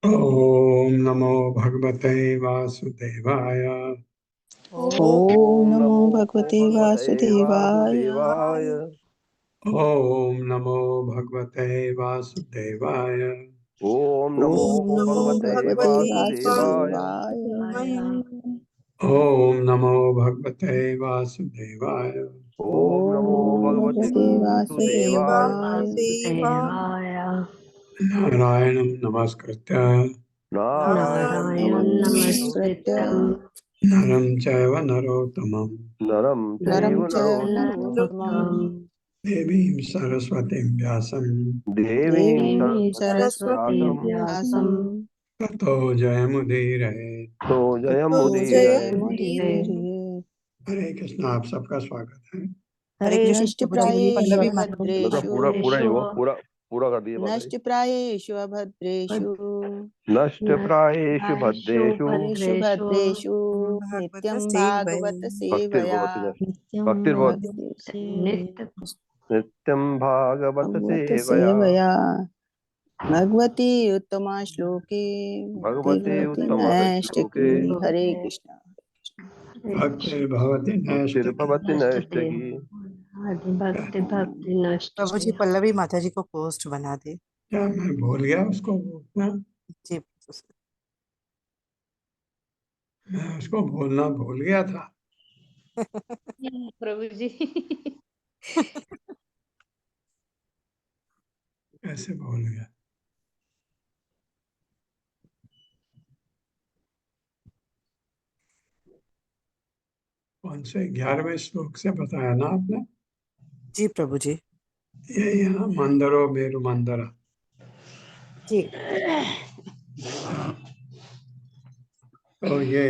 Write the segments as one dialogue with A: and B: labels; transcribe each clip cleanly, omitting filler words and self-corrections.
A: ओम नमो भगवते वासुदेवाय।
B: ओम नमो भगवते वासुदेवाय।
A: ओम नमो भगवते वासुदेवाय।
B: ओम नमो भगवते वासुदेवाय।
A: ओम नमो भगवते वासुदेवाय।
B: ओम नमो भगवते वासुदेवाय।
A: नारायणं नमस्कृत्य
B: नारायणं नमस्कृत्य
A: नरं चैव नरोत्तमं
B: नरं चैव नरोत्तमं
A: देवीं सरस्वतीं व्यासं
B: देवीं सरस्वतीं व्यासं
A: ततो जयमुदीरये।
B: तो जयमुदीरये।
A: हरे कृष्ण, आप सबका स्वागत है।
C: हरे कृष्ण
D: नष्ट
C: प्रभु जी, पल्लवी
D: प्रायेषु
C: माता जी।
B: मतलब
D: भद्रेषु
B: पूरा नहीं हुआ, पूरा कर दिए माता जी।
D: नष्ट प्रायेषु अभद्रेषु
B: नष्ट प्रायेषु भद्रेषु
D: भद्रेषु भद्रेषु नित्यं भागवत सेवया
B: भक्तिर्भवति नित्यं भागवत
D: भगवत
B: सेवया
D: सेवया भगवती उत्तमा श्लोके
B: भगवते
D: भगवती
B: उत्तम
D: नैष्टिकी।
B: श्लोके
D: हरे कृष्ण।
A: भक्तिर्भवति नैष्टिकी।
B: भक्तिर्भवति नैष्टिकी।
C: भक्ति प्रभु जी, पल्लवी माता जी को पोस्ट बना दे।
A: क्या मैं भूल गया उसको बोलना?
C: जी
A: मैं उसको बोलना भूल गया था।
E: प्रभु जी।
A: कैसे भूल गया? कौन से 11वें श्लोक से बताया ना आपने?
C: जी प्रभु जी।
A: यही है ना, मंदरो मेरु मंदरा।
C: जी
A: तो ये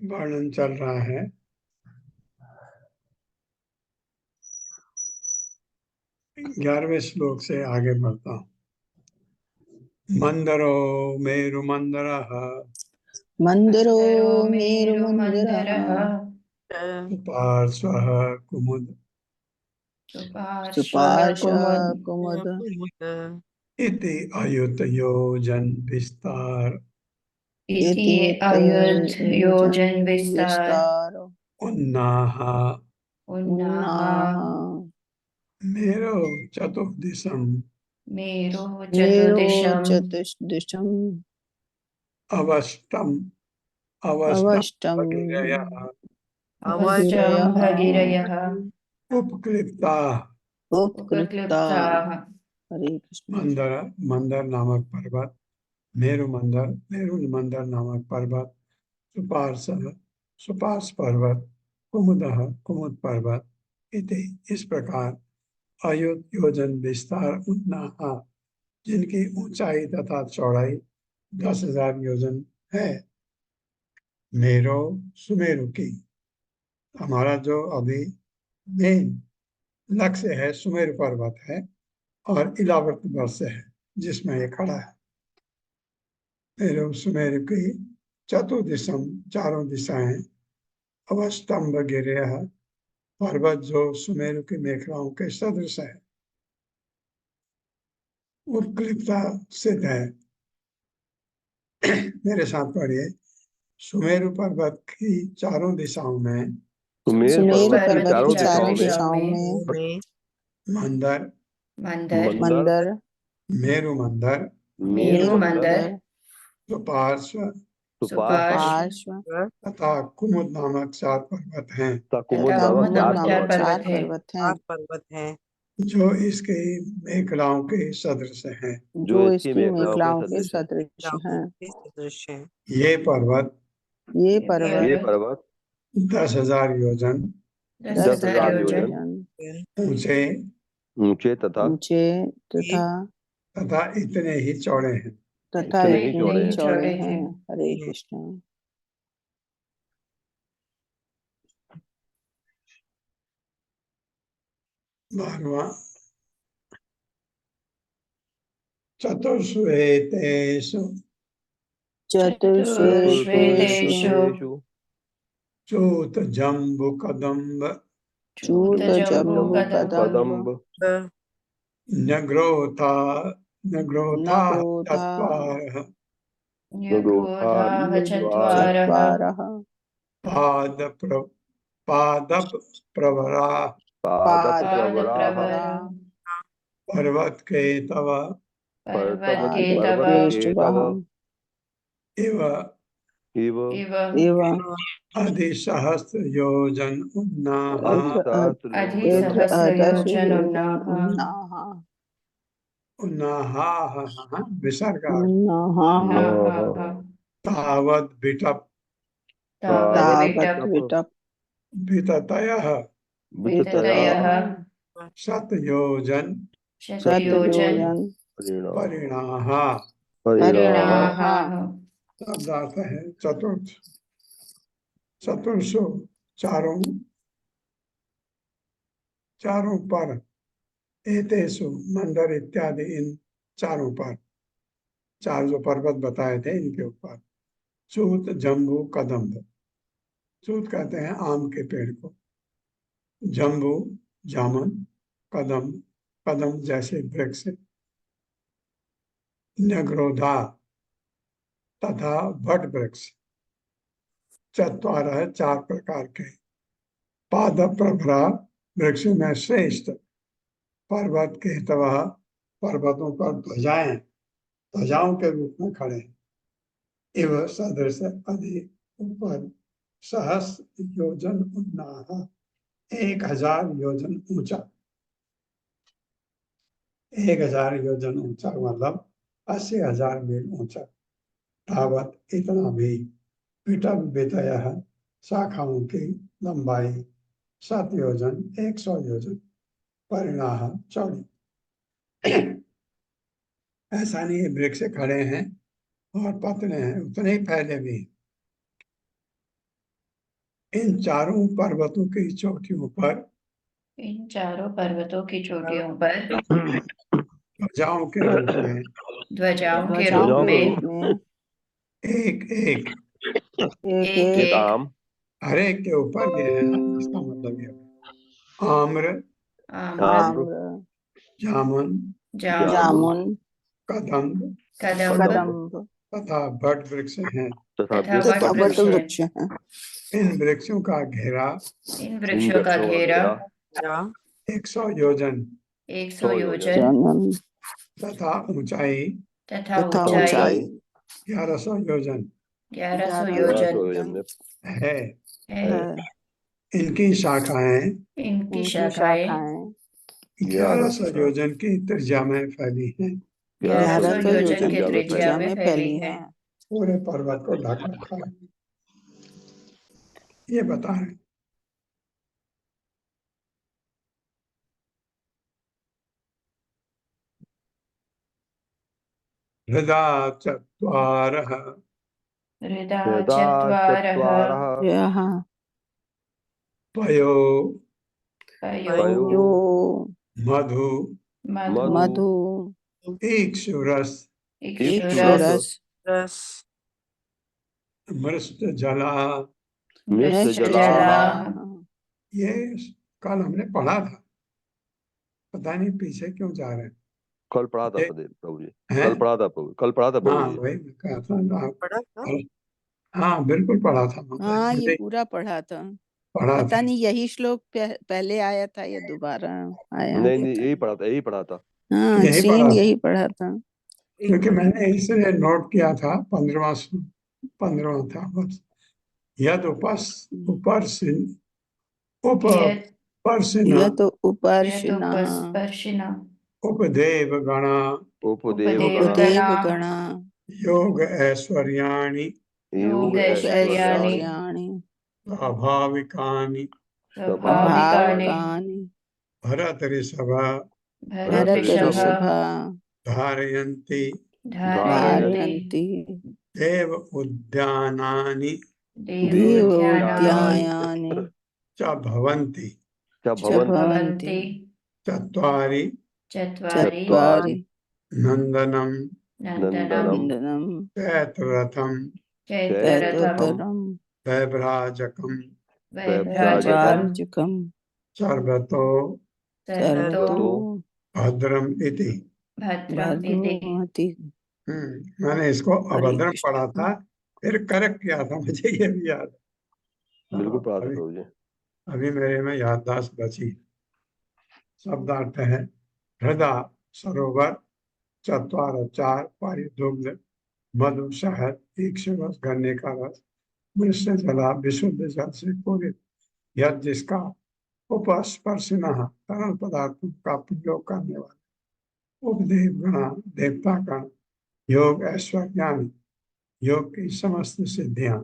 A: वर्णन चल रहा है। ग्यारहवें श्लोक से आगे बढ़ता हूँ। मंदरो मेरु मंदरः
D: मंदरो मेरु मंदिरः
A: पार्श्वः कुमुद
D: सुपार्श कुमुद
A: इति अयुतयोजन विस्तार
D: इति योजन विस्तार
A: उन्नाह
D: उन्नाह
A: मेरो चतुर्दिशम
E: मेरो
D: मेरो
E: चतुर्दिशम्
D: चतुर्दिशम्
A: अवष्टम
D: अवष्टम
A: भगीरयः
E: अवष्टं भगीरयः
A: उपक्लिप्ता।
D: उपकृताः। हरे कृष्ण।
A: मंदर मंदर नामक पर्वत, मेरु मंदर नामक पर्वत, सुपार्श सुपार्श पर्वत, कुमुदः कुमुद पर्वत इति इस प्रकार अयुत योजन विस्तार उन्नाहा जिनकी ऊंचाई तथा चौड़ाई 10,000 योजन है। मेरो सुमेरु की, हमारा जो अभी मेन लक्ष्य है सुमेरु पर्वत है और इलावत वर्ष है जिसमें ये खड़ा है। मेरो सुमेरु की चतुर्दिशम, चारों दिशाएं, अवस्तंभ गिरह पर्वत जो सुमेरु की मेखलाओं के सदृश है, उत्क्लिप्ता स्थित है। मेरे साथ पढ़िए। सुमेरु पर्वत की चारों दिशाओं में
B: सुमेर
D: सुमेरु
B: पर्वत की
D: पर्वत
B: चारों
D: की चारों
B: दिशाओं में
D: दिशाओं में
A: मंदर,
E: मंदर
D: मंदर
A: मेरु मंदर,
E: मेरु मंदर
A: सुपार्श्व
E: सुपार्श्व
D: पार्श्व
A: तथा कुमुद नामक 4 पर्वत हैं
B: कुमुद
D: तथा
B: नामक
D: कुमुद
B: 4
D: नामक
B: पर्वत
D: 4
E: हैं।
D: पर्वत हैं
C: 8 पर्वत हैं
A: जो इसके मेखलाओं के सदृश हैं।
D: जो इसकी
B: इसकी
D: मेखलाओं के
B: सदृश है।
D: सदृश हैं।
C: सदृश हैं।
A: ये पर्वत
D: ये
B: ये
D: पर्वत
B: पर्वत
A: 10,000 योजन
E: 10,000 योजन
D: योजन
A: ऊंचे
B: ऊंचे तथा
D: ऊंचे तथा
A: तथा इतने ही चौड़े हैं।
D: तथा
B: इतने ही
D: इतने
B: चौड़े
D: ही
B: हैं।
D: चौड़े हैं। हरे कृष्ण।
A: 12वां चतुर्श्वेतेषु
D: चतुर्श्वेतेषु
E: चतुर्श्वेतेषु
A: चूत जम्बु कदम्ब
D: चूत जम्बू
B: कदम्ब
A: नग्रोथा नग्रोथा
D: नग्रोधा
A: चत्वारः
E: न्यग्रोधाः चत्वारः
D: चत्वारः
A: पाद प्रवरा
B: पादप्रवराः
D: पादप्रवरा
A: पर्वत के तव
E: पर्वतकेतव
D: केशवः
A: इव
B: इव
E: इव
D: इव
A: अधिसहस्र योजन उन्नाः
D: यत्र अधसु योजन
E: योजनोन्नाः
D: उन्नाः
A: उन्नाः विसर्ग
D: उन्नाः
A: तावद् विटप
D: तावत् विटप
A: विततयः
E: विततयः
A: शतयोजन
E: शतयोजन
A: परिणाः।
B: परिणाः
E: परिणाः
A: शब्दार्थ है चतुर्थ चतुर्षु चारों चारों पर, एतेषु मंदर इत्यादि इन चारों पर, चार जो पर्वत बताए थे इनके ऊपर, चूत जम्बू कदम्ब, चूत कहते हैं आम के पेड़ को, जम्बू जामुन, कदम कदम जैसे वृक्ष, न्यग्रोधा तथा वट वृक्ष, चत्वारः चार प्रकार के, पाद प्रभरा वृक्षों में श्रेष्ठ, पर्वत के तवह पर्वतों पर ध्वजाएं, ध्वजाओं के रूप में खड़े, इव सदृश अधिक ऊपर, सहस्र योजन उन्नाह, 1000 योजन ऊंचा, 1000 योजन ऊंचा मतलब 80,000 मील ऊंचा, तावत इतना भी, पीठम वितयः शाखाओं की लंबाई 7 योजन 100 योजन, परिणाह चौड़ी। ऐसा नहीं वृक्ष खड़े हैं और पतले हैं, उतने ही फैले भी हैं। इन चारों पर्वतों की चोटियों पर,
E: इन चारों पर्वतों की चोटियों पर
A: ध्वजाओं के रूप में
E: ध्वजाओं के
D: ध्वजाओं
E: रूप
D: के
E: में
D: रूप में
A: एक एक
D: एक
E: एक
D: एक
B: एक आम,
A: हर एक के ऊपर ये है, इसका मतलब ये है। आम्र,
E: आम्र,
D: आम्र,
A: जामुन,
E: जामुन,
D: जामुन,
A: कदम्ब
E: कदम्ब
D: कदम्ब
A: तथा वट वृक्ष हैं।
B: तथा
E: तथा
D: तथा
E: वट
D: वट
E: वृक्ष है।
D: वृक्ष हैं।
A: इन वृक्षों का घेरा
E: इन
B: इन
E: वृक्षों का घेरा
A: 100 योजन
E: 100
B: 100
E: योजन
D: जनन
A: तथा ऊंचाई
E: तथा
D: तथा
E: ऊंचाई
D: ऊंचाई
A: 1100 योजन
E: 1100
D: 1100
E: योजन
B: योजन में
A: है।
E: है।
D: है।
A: इनकी शाखाएं
E: इनकी
D: इनकी
E: शाखाएं
D: शाखाएं
A: 1100 योजन की त्रिज्या में फैली हैं।
E: 1100
D: 1100
E: योजन
D: योजन
E: की
D: की
E: त्रिज्या
D: त्रिज्या
E: में
D: में
E: फैली
D: फैली
E: है।
D: है।
A: पूरे पर्वत को ढक रखा है, ये बता रहे हैं। हृदा चत्वारः
E: हृदा
B: यदा
E: चत्वारः
B: चत्वारः
D: यहाँ
A: पयो
E: पयो
B: पयो
D: यो
A: मधु
E: मधु
D: मधु
A: इक्षुरस
E: इक्षुरस
D: इक्षुरस
A: मृष्ट जला।
B: मिश्र
E: मृष्ट
B: जला।
E: जलाः।
A: ये कल हमने पढ़ा था, पता नहीं पीछे क्यों जा रहे हैं।
B: कल पढ़ा था
A: ये-
B: प्रभु जी,
A: हैं?
B: कल पढ़ा था प्रभु, कल पढ़ा था
A: हाँ
B: प्रभु जी।
A: वही मैं कहा था आप, हाँ बिल्कुल पढ़ा था,
F: हाँ, ये
A: मुझे
F: पूरा पढ़ा था।
A: पढ़ा
F: पता
A: था।
F: नहीं यही श्लोक पहले आया था या दोबारा आया।
B: नहीं नहीं, यही पढ़ा था, यही पढ़ा था।
F: हाँ,
A: यही
F: सीन
A: पढ़ा था।
F: यही पढ़ा था।
A: क्योंकि मैंने इसलिए नोट किया था, 15वां था बस। यद उपर्सिन
E: यत्
A: उपपर्सिना
F: यह तो
E: यत्
F: उपर्शिना
E: उपस्पर्शिना
A: उपदेव गणा
B: उपदेव
E: उपदेव
B: गणा
F: उपदेव
E: गणा
F: गणा
A: योग ऐश्वर्याणि
B: योग
E: ऐश्वर्याणि
F: ऐश्वर्याणि
A: स्वाभाविकानि
E: स्वाभाविकानि
F: भाविकानि
A: भरत ऋषभ
E: भरत
F: भरत
E: ऋषभ
F: ऋषभा
A: धारयन्ति
E: धारयन्ति
F: धारयन्ति
A: देव उद्यानानि
E: देवोद्यानानि
F: देवोद्यायानि
A: च भवन्ति
B: च
F: च
B: भवन्ति
E: भवन्ति
A: चत्वारि
E: चत्वारि
F: चत्वारि
A: नन्दनं
E: नन्दनं
F: नन्दनं
A: चैत्ररथं
E: चैत्ररथं
F: चैतोतरं
A: वैभ्राजकं
E: वैभ्राजकं
F: वार्जुकं
A: सर्वतो
E: सर्वतो
F: सर्वतो
A: भद्रम इति।
E: भद्रम् इति।
F: भद्रोमति।
A: मैंने इसको
F: हरे
A: अभद्रम
F: कृष्ण।
A: पढ़ा था, फिर करेक्ट किया था, मुझे ये भी याद है।
B: बिल्कुल पढ़ा था
A: अभी
B: प्रभु जी।
A: अभी मेरे में याददाश्त बची। शब्दार्थ है हृदा सरोवर, चत्वार चार, परिदुग्ध मधु शहद, इक्षुरस गन्ने का रस, मिश्र जला विशुद्ध जल से पूरित, यह जिसका उपस्पर्शिनः तरल पदार्थों का प्रयोग करने वाला, उपदेव गणा देवता गण, योग ऐश्वर्यान योग की समस्त सिद्धियां,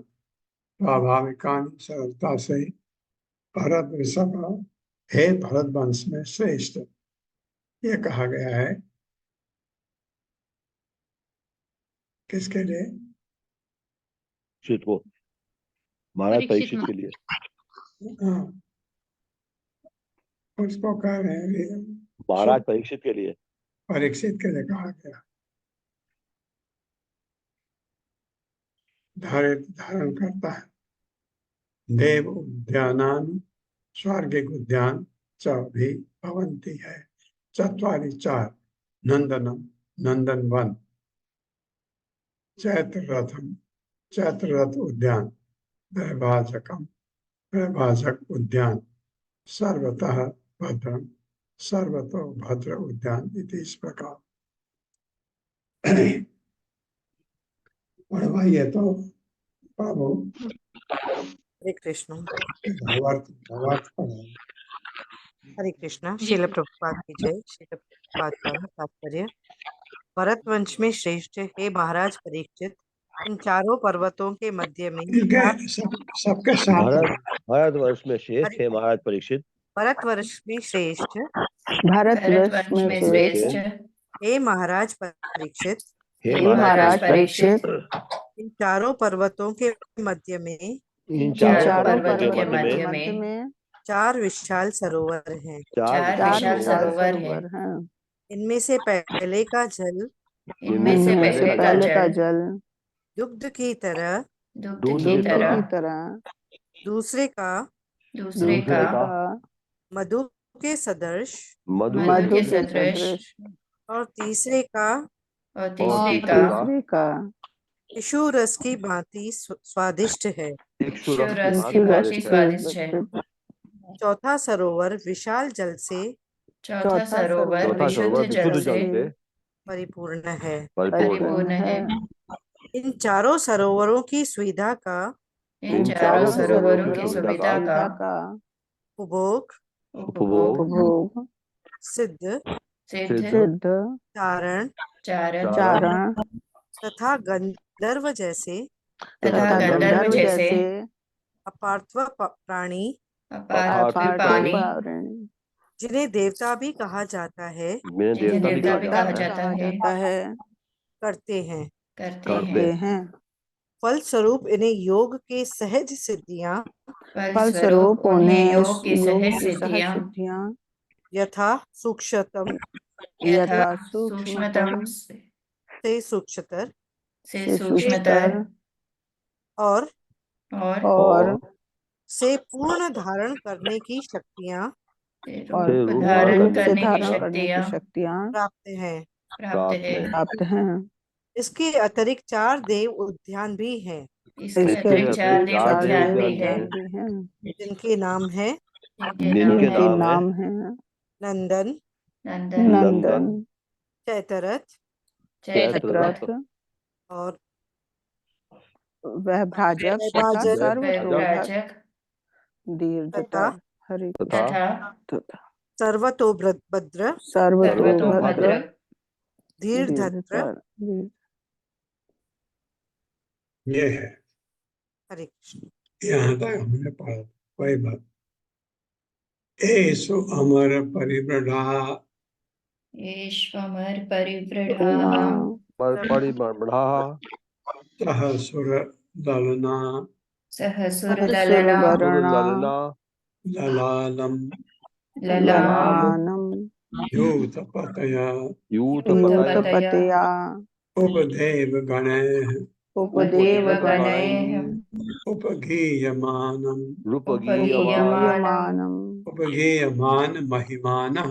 A: स्वाभाविकान सरलता से, भरत ऋषभ हे भरत वंश में श्रेष्ठ, ये कहा गया है। किसके लिए?
B: चित को महाराज परीक्षित के लिए।
A: हाँ, उसको कह रहे हैं
B: महाराज परीक्षित के लिए।
A: परीक्षित के लिए कहा गया। धारण करता है। देव उद्यानान स्वर्गिक उद्यान च भी भवंती है। चत्वारि चार नंदनम नंदन वन चैत्र रथ उद्यान वैभाजक उद्यान सर्वतः भद्रम सर्वतो भद्र उद्यान इति इस प्रकार। और भाई ये तो प्रभु
D: हरे कृष्ण।
A: भावार्थ
D: हरे कृष्णा। श्रील प्रभुपाद की जय। श्रील प्रभुपाद का तात्पर्य। भरतवंश में श्रेष्ठ हे महाराज परीक्षित, इन चारों पर्वतों के मध्य में
A: सबके साथ
B: भारतवर्ष में श्रेष्ठ है महाराज परीक्षित।
D: भरतवर्ष में श्रेष्ठ
F: भारतवर्ष में श्रेष्ठ
D: हे महाराज परीक्षित,
B: हे
F: महाराज परीक्षित,
D: इन चारों पर्वतों के मध्य में
B: इन
F: चारों
B: चारों
F: पर्वतों
B: पर्वतों
F: के
B: के
F: मध्य में
D: चार विशाल सरोवर हैं।
B: चार
F: चार
B: विशाल
F: विशाल
B: सरोवर
F: सरोवर हैं।
D: इनमें से पहले का जल
E: इनमें से पहले का जल
D: दुग्ध की तरह
E: दूध की तरह,
D: दूसरे का मधु के सदृश
E: मधु के सदृश
D: और तीसरे
E: और तीसरे का
D: शिशु रस की भांति स्वादिष्ट है।
E: रस की भांति स्वादिष्ट है।
D: चौथा सरोवर विशाल जल से
E: चौथा सरोवर विशुद्ध जल से
D: परिपूर्ण है।
E: परिपूर्ण है।
D: इन चारों सरोवरों की सुविधा का
E: इन चारों सरोवरों की सुविधा का
D: उपभोग सिद्ध चारण तथा गंधर्व जैसे अपार्थिव प्राणी जिन्हें देवता भी कहा जाता है करते हैं। फलस्वरूप इन्हें योग के सहज सिद्धियां यथा सूक्ष्मतम से सूक्ष्मतर और से पूर्ण धारण करने की शक्तियां प्राप्त हैं। इसके अतिरिक्त चार देव उद्यान भी हैं। जिनके नाम है नंदन चैतरथ और
F: वैभाजक
D: तथा सर्वतोभद्र धीरधत्र
A: ये है।
D: हरे कृष्ण।
A: यहाँ तक हमने पढ़ा वही बात। एषु अमर परिव्रढ़ा सहसुर दलना ललालम यूथपतया उपदेव गणैः उपगीयमानम् उपगीयमान महिमानः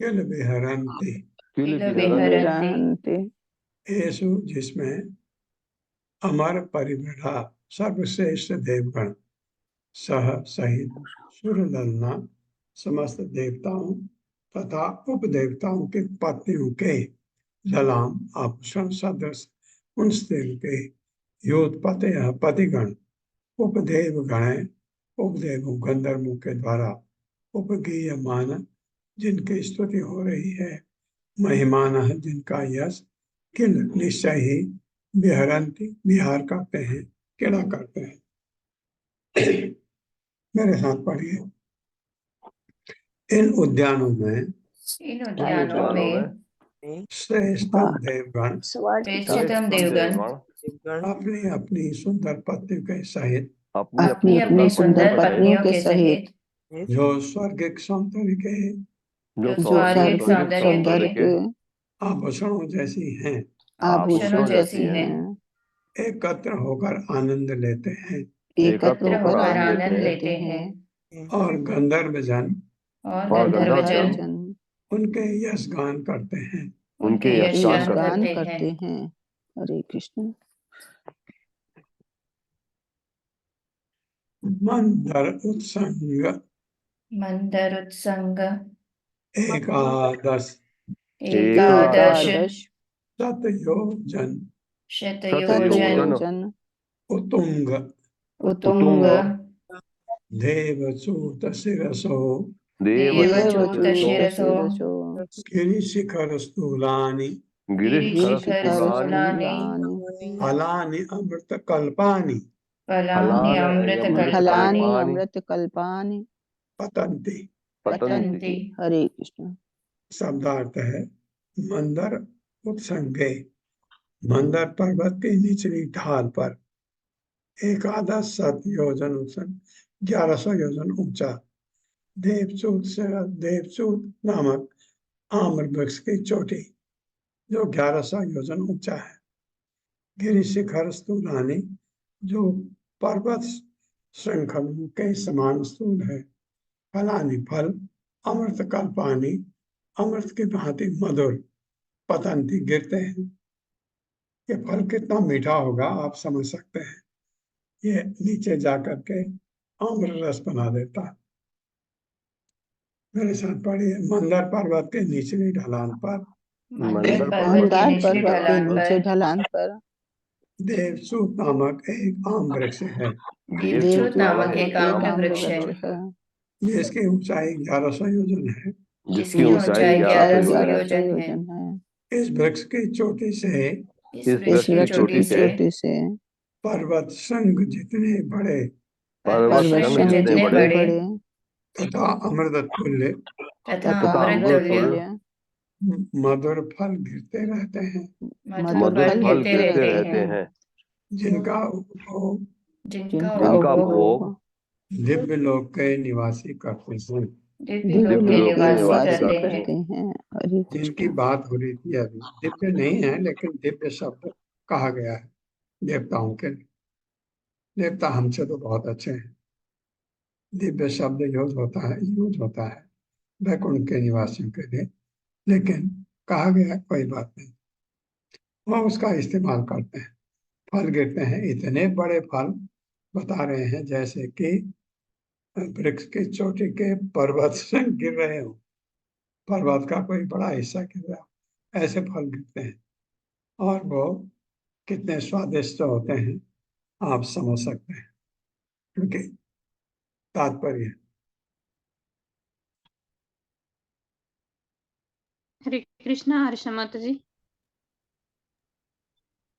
A: किल विहरन्ति। एषु जिसमें अमर परिव्रढ़ा सर्वश्रेष्ठ देवगण सह सहित सुरललना समस्त देवताओं तथा उपदेवताओं के पत्नियों के ललाम आभूषण सदृश उन स्त्रियों के योत्पत्ति पतिगण उपदेव गण उपदेवों गंधर्वों के द्वारा उपगीयमान जिनकी स्तुति हो रही है, महिमान जिनका यश किल निश्चय ही विहरंती विहार करते हैं, क्रीड़ा करते हैं। मेरे साथ पढ़िए। इन उद्यानों में श्रेष्ठतम देवगण
D: देवगण
A: अपनी अपनी सुंदर पत्नी के सहित
B: अपनी
F: अपनी अपनी सुंदर पत्नियों के सहित
A: जो स्वर्गिक सौंदर्य के
B: जो
F: जो
B: स्वर्गिक
F: स्वर्गिक सौंदर्य के
A: आभूषणों जैसी हैं,
F: आभूषणों जैसी हैं,
A: एकत्र होकर आनंद लेते हैं
F: एकत्र होकर आनंद लेते हैं,
A: और गंधर्व जन
B: और गंधर्व जन
F: जन
A: उनके यश गान करते हैं।
B: उनके यशगान
F: गान
B: करते
F: करते हैं। हरे कृष्ण।
A: मंदर उत्संग
E: मंदरुत्संग
A: एकादश
F: एकादश
A: शतयोजन
E: शतयोजन
F: शतयोजन
A: उतुंग
E: उत्तुंग
A: देवसूत शिरसो
E: देवचूत शिरसो
A: गिरि शिखर स्थूलानि
E: गिरिशिखर स्थूलानि
A: फलानि अमृत कल्पानि
E: फलानि
F: फलानि
E: अमृतकल्पानि
F: अमृत कल्पानि
A: पतन्ति।
E: पतन्ति।
F: हरे कृष्ण।
A: शब्दार्थ है मंदर उत्संगे, मंदर पर्वत की निचली ढाल पर एकादश शत योजन उत्संग 1100 योजन ऊंचा देवचूत नामक आम्र वृक्ष की चोटी जो 1100 योजन ऊंचा है। गिरि शिखर स्थूलानि जो पर्वत श्रृंखलों के समान स्थूल है। फलानि फल अमृत कल्पानि अमृत की भांति मधुर पतंती गिरते हैं। ये फल कितना मीठा होगा आप समझ सकते हैं। ये नीचे जाकर के आम्र रस बना देता। मेरे साथ पढ़िए। मंदर पर्वत के निचली ढलान पर
E: मंदर पर्वत
F: मंदार
E: की निचली
F: पर्वत के
E: ढलान
F: नीचे
E: पर
F: ढलान पर
A: देवसूत नामक एक आम वृक्ष है
E: देवचूत नामक एक आम्र
F: आम्र
E: वृक्ष है
F: है,
A: जिसकी ऊंचाई 1100 योजन है।
E: जिसकी ऊंचाई 1100 योजन है।
F: है।
A: इस वृक्ष की चोटी से
E: इस
F: इस
E: वृक्ष की
F: वृक्ष
E: चोटी
F: की
E: से
F: चोटी से
A: पर्वत संग जितने बड़े
E: पर्वत
F: पर्वत
E: संग
F: संग
E: जितने
F: जितने
E: बड़े
F: बड़े
A: तथा अमृत तुल्य
E: तथा
F: तथा
E: अमृत
F: अमृत
E: तुल्य
F: तुल्य
A: मधुर फल गिरते रहते हैं,
E: मधुर फल गिरते रहते हैं,
A: जिनका उपभोग
E: जिनका उपभोग
A: दिव्य लोक के निवासी करते हैं।
E: दिव्य लोक के निवासी करते हैं।
F: हरे
A: जिनकी
F: कृष्ण।
A: बात हो रही थी अभी, दिव्य नहीं है लेकिन दिव्य शब्द कहा गया है देवताओं के लिए। देवता हमसे तो बहुत अच्छे हैं। दिव्य शब्द यूज होता है वैकुंठ के निवासियों के लिए, लेकिन कहा गया कोई बात नहीं, वह उसका इस्तेमाल करते हैं। फल गिरते हैं, इतने बड़े फल बता रहे हैं जैसे कि वृक्ष की चोटी के पर्वत से गिर रहे हो, पर्वत का कोई बड़ा हिस्सा गिर रहा, ऐसे फल गिरते हैं। और वो कितने स्वादिष्ट होते हैं आप समझ सकते हैं। क्योंकि तात्पर्य
G: हरे कृष्णा। हर्ष माता जी।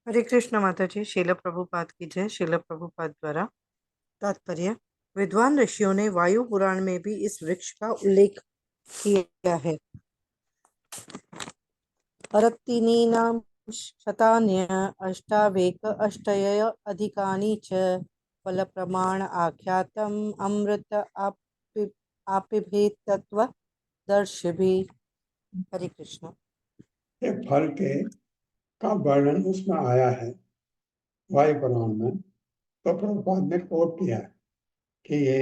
D: हरे कृष्ण माता जी। शील प्रभुपाद की जय। शील प्रभुपाद द्वारा तात्पर्य। विद्वान ऋषियों ने वायु पुराण में भी इस वृक्ष का उल्लेख किया है। परत्तिनीनां शतान्य अष्टावेक अष्टय अधिकानि च फलप्रमाण आख्यातम् अमृत आपिभेतत्व दर्शिभिः। हरे कृष्ण।
A: एक फल के का वर्णन उसमें आया है वायु पुराण में, तो प्रभुपाद ने कोट किया है कि ये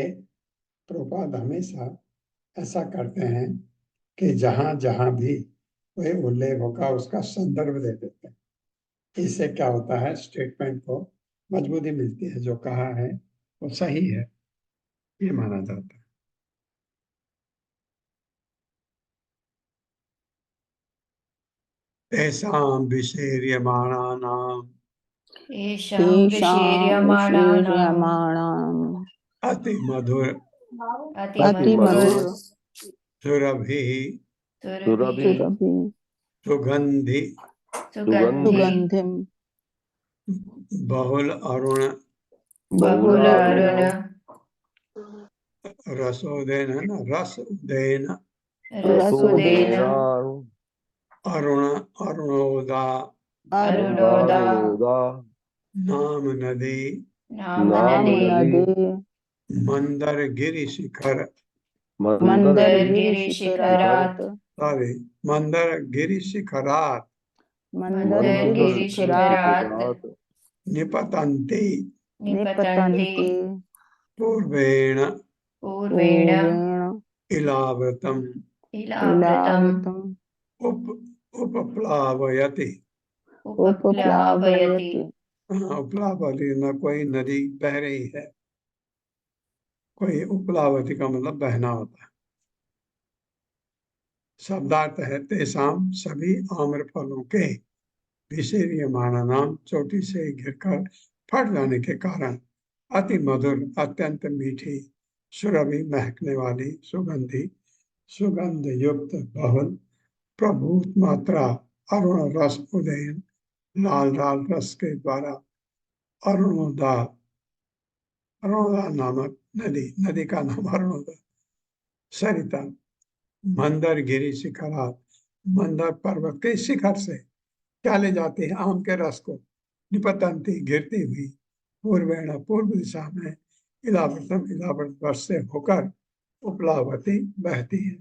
A: प्रभुपाद हमेशा ऐसा करते हैं कि जहां जहां भी कोई उल्लेख होगा उसका संदर्भ दे देते हैं। इससे क्या होता है, स्टेटमेंट को मजबूती मिलती है, जो कहा है वो सही है ये माना जाता है। तेषां विशीर्यमाणानां
E: येषां विशीर्यमाणानाम्
A: अति मधुर
F: अति मधुर
A: सुरभिः
E: सुरभि
A: सुगंधि
F: सुगंधिम
A: बहुल अरुण
E: बहुल अरुण
A: रसोदेन है ना, रसोदेन
E: रसोदेन
A: अरुण अरुणोदा
E: अरुणोदा
A: नाम नदी
E: नाम
B: नाम
E: नदी
B: नदी
A: मंदर गिरि शिखर
B: मंदर
F: मंदर
B: गिरि
F: गिरि शिखरात
A: सॉरी मंदर गिरि शिखरात
F: मंदर
E: मंदर
F: गिरि
B: मंदर
E: गिरि
F: शिखरात
E: शिखरात
A: निपतन्ति
E: निपतन्ति
F: निपतन्ति
A: पूर्वेण
E: पूर्वेण
F: पूर्वेण
A: इलावृतम्
E: इलावृतम्
F: इलावृतम्
A: उप उपप्लावयति।
E: उपप्लावयति।
F: उपप्लावयति।
A: उपप्लावती न कोई नदी बह रही है, कोई उपप्लावती का मतलब बहना होता है। शब्दार्थ है तेसाम सभी आम्र फलों के विषयमाणा नाम चोटी से गिरकर फट जाने के कारण अति मधुर अत्यंत मीठी सुरभि महकने वाली सुगंधी सुगंध युक्त बहुल प्रभूत मात्रा अरुण रस उदयन लाल लाल रस के द्वारा अरुणोदा अरुणोदा नामक नदी, नदी का नाम अरुणोदा सरिता मंदर गिरी शिखरात मंदर पर्वत के शिखर से क्या ले जाते हैं आम के रस को निपतंती गिरती हुई पूर्वेण पूर्व दिशा में इलावृतम इलावृत वर्ष से होकर उपलावती बहती है।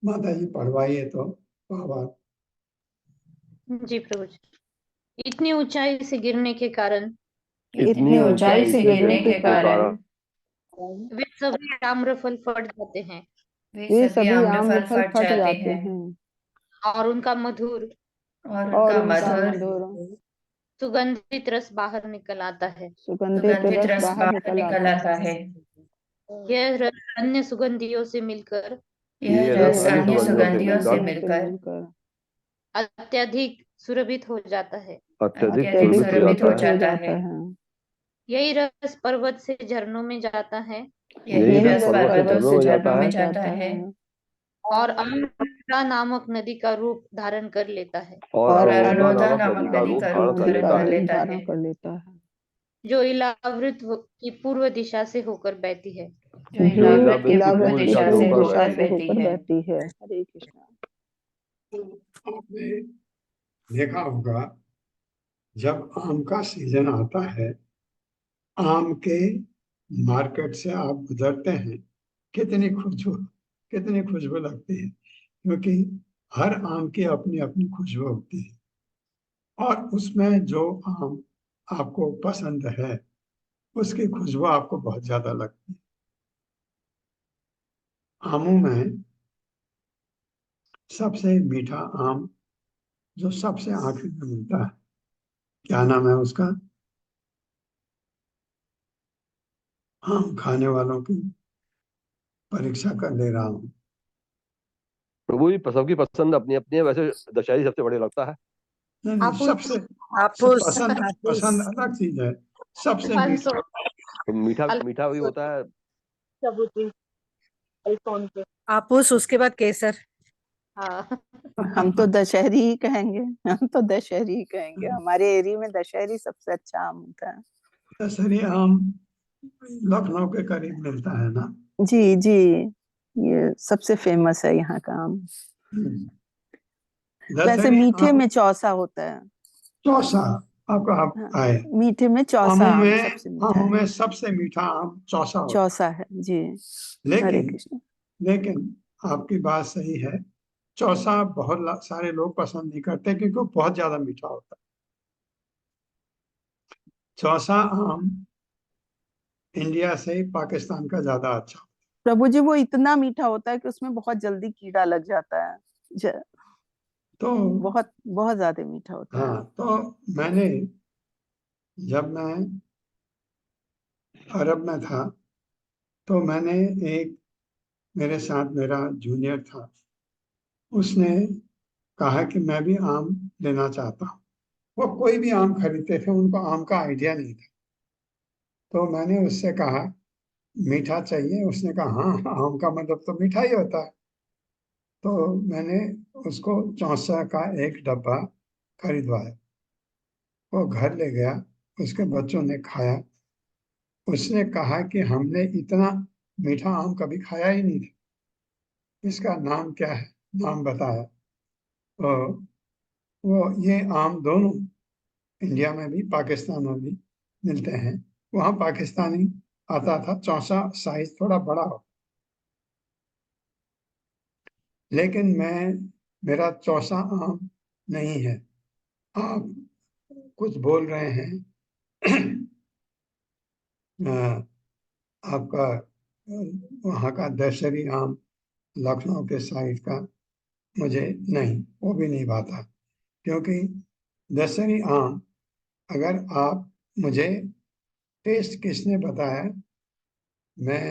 A: माता जी पढ़वाइए तो बाबा।
G: जी प्रभु जी। इतनी ऊंचाई से गिरने के कारण
E: इतनी ऊंचाई से गिरने के कारण
G: वे सभी आम्रफल फट जाते हैं
E: वे सभी आम्रफल फट जाते हैं
G: और उनका मधुर
E: और
F: और
E: उनका
F: उनका
E: मधुर
F: मधुर
G: सुगंधित रस बाहर निकल आता है।
F: सुगंधित
E: सुगंधित
F: रस
E: रस
F: बाहर
E: बाहर
F: निकल
E: निकल
F: आता
E: आता
F: है।
E: है।
G: यह रस अन्य सुगंधियों से मिलकर
E: यह
B: ये
E: रस
B: रस
E: अन्य
B: अन्य
E: सुगंधियों से
B: मिलकर
E: मिलकर
G: अत्यधिक सुरभित हो जाता है।
B: अत्यधिक
E: अत्यधिक
B: सुरभित हो
E: सुरभित
B: जाता
E: हो
B: है।
E: जाता है।
G: यही रस पर्वत से झरनों में जाता है
E: यही
B: यही
E: रस
B: रस
E: पर्वतों से झरनों में
F: जाता
E: जाता है
G: और अमृता नामक नदी का रूप धारण कर लेता है,
B: और
E: और
B: अरुणोदा
E: अरुणोदा
B: नामक
E: नामक
B: नदी का
E: नदी
B: रूप
E: का
B: धारण
E: रूप
B: कर
E: धारण
B: लेता
E: कर
B: है।
E: लेता है।
F: लेता है।
G: जो इलावृत की पूर्व दिशा से होकर बहती है।
E: जो
B: जो
E: इलावृत के
F: इलावृत
E: पूर्व
F: की
E: दिशा
F: पूर्व
E: से
F: दिशा
E: होकर
F: से
E: बहती
F: होकर
E: है।
F: बहती है। हरे कृष्णा।
A: आपने देखा होगा जब आम का सीजन आता है, आम के मार्केट से आप गुजरते हैं, कितनी खुशबू लगती है, क्योंकि हर आम की अपनी अपनी खुशबू होती है और उसमें जो आम आपको पसंद है उसकी खुशबू आपको बहुत ज्यादा लगती है। आमों में सबसे मीठा आम जो सबसे आखिर में मिलता है, क्या नाम है उसका? आम खाने वालों की परीक्षा कर ले रहा हूँ।
B: प्रभु जी सबकी पसंद अपनी अपनी है, वैसे दशहरी सबसे बढ़िया लगता है।
A: नहीं नहीं,
D: हापुस
A: सबसे
D: हापुस
A: पसंद पसंद अलग चीज है। सबसे मीठा
B: तो मीठा मीठा भी होता है।
D: हापुस उसके बाद केसर।
G: हाँ
F: हम तो दशहरी ही कहेंगे। हम तो दशहरी ही कहेंगे। हमारे एरिया में दशहरी सबसे अच्छा आम होता है।
A: दशहरी आम लखनऊ के करीब मिलता है ना।
F: जी जी, ये सबसे फेमस है यहाँ का आम। वैसे
A: दशहरी
F: मीठे
A: आम
F: में चौसा होता है।
A: चौसा आपका
F: हाँ,
A: है।
F: मीठे में चौसा आम सबसे मीठा
A: आमों
F: है।
A: में सबसे मीठा आम चौसा होता
F: चौसा है जी।
A: है।
F: हरे
A: लेकिन
F: कृष्ण।
A: लेकिन आपकी बात सही है, चौसा बहुत सारे लोग पसंद नहीं करते क्योंकि वो बहुत ज्यादा मीठा होता है। चौसा आम इंडिया से पाकिस्तान का ज्यादा अच्छा।
F: प्रभु जी वो इतना मीठा होता है कि उसमें बहुत जल्दी कीड़ा लग जाता है।
A: तो
F: बहुत बहुत ज्यादा मीठा होता है।
A: हाँ, तो मैंने जब मैं अरब में था तो मैंने एक मेरे साथ मेरा जूनियर था, उसने कहा कि मैं भी आम लेना चाहता हूँ। वो कोई भी आम खरीदते थे, उनको आम का आइडिया नहीं था। तो मैंने उससे कहा मीठा चाहिए? उसने कहा हाँ, आम का मतलब तो मीठा ही होता है। तो मैंने उसको चौसा का एक डब्बा खरीदवाया, वो घर ले गया, उसके बच्चों ने खाया। उसने कहा कि हमने इतना मीठा आम कभी खाया ही नहीं था, इसका नाम क्या है? नाम बताया। तो वो ये आम दोनों इंडिया में भी पाकिस्तान में भी मिलते हैं। वहाँ पाकिस्तानी आता था, चौसा साइज थोड़ा बड़ा हो, लेकिन मेरा चौसा आम नहीं है। आप कुछ बोल रहे हैं आपका वहाँ का दशहरी आम लखनऊ के साइड का मुझे नहीं, वो भी नहीं भाता, क्योंकि दशहरी आम अगर आप मुझे टेस्ट किसने बताया, मैं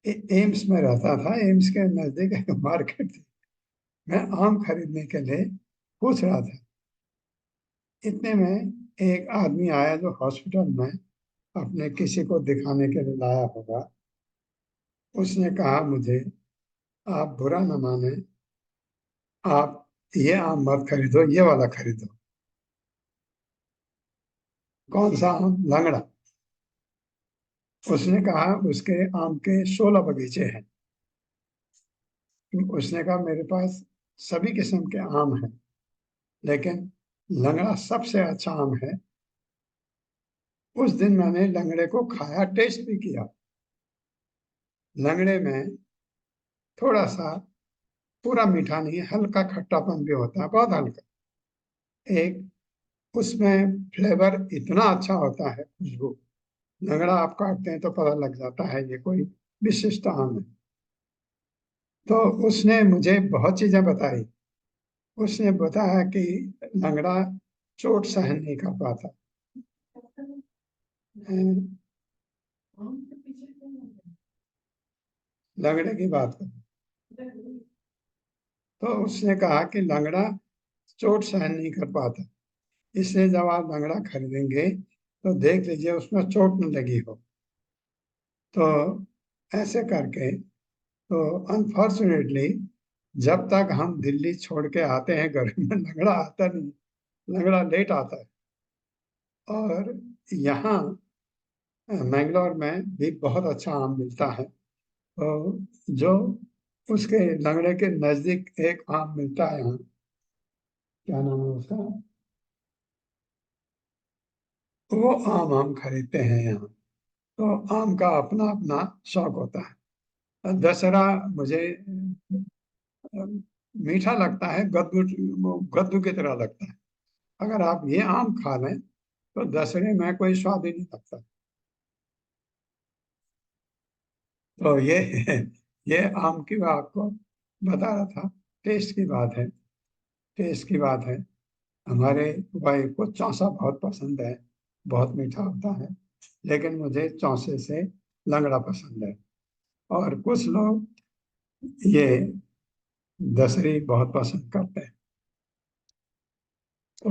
A: एम्स में रहता था, एम्स के नजदीक एक मार्केट थी, मैं आम खरीदने के लिए पूछ रहा था। इतने में एक आदमी आया जो हॉस्पिटल में अपने किसी को दिखाने के लिए लाया होगा। उसने कहा मुझे, आप बुरा न माने, आप ये आम मत खरीदो, ये वाला खरीदो। कौन सा आम? लंगड़ा। उसने कहा उसके आम के 16 बगीचे हैं। उसने कहा मेरे पास सभी किस्म के आम हैं, लेकिन लंगड़ा सबसे अच्छा आम है। उस दिन मैंने लंगड़े को खाया, टेस्ट भी किया। लंगड़े में थोड़ा सा, पूरा मीठा नहीं, हल्का खट्टापन भी होता है, बहुत हल्का। एक उसमें फ्लेवर इतना अच्छा होता है, खुशबू। लंगड़ा आप काटते हैं तो पता लग जाता है ये कोई विशिष्ट आम है। तो उसने मुझे बहुत चीजें बताई। उसने बताया कि लंगड़ा चोट सहन नहीं कर पाता। लंगड़े की बात कर, तो उसने कहा कि लंगड़ा चोट सहन नहीं कर पाता, इसलिए जब आप लंगड़ा खरीदेंगे तो देख लीजिए उसमें चोट न लगी हो। तो ऐसे करके, तो अनफॉर्चुनेटली जब तक हम दिल्ली छोड़ के आते हैं गर्मी में, लंगड़ा आता नहीं, लंगड़ा लेट आता है। और यहाँ मैंगलोर में भी बहुत अच्छा आम मिलता है। तो जो उसके लंगड़े के नजदीक एक आम मिलता है यहाँ, क्या नाम है उसका, वो आम हम खरीदते हैं यहाँ। तो आम का अपना अपना शौक होता है। दशहरा मुझे मीठा लगता है, गद्दू की तरह लगता है। अगर आप ये आम खा लें तो दशहरे में कोई स्वाद ही नहीं लगता। तो ये आम की मैं आपको बता रहा था। टेस्ट की बात है, टेस्ट की बात है। हमारे वाइफ को चौसा बहुत पसंद है, बहुत मीठा होता है, लेकिन मुझे चौसे से लंगड़ा पसंद है। और कुछ लोग ये दशहरी बहुत पसंद करते हैं। तो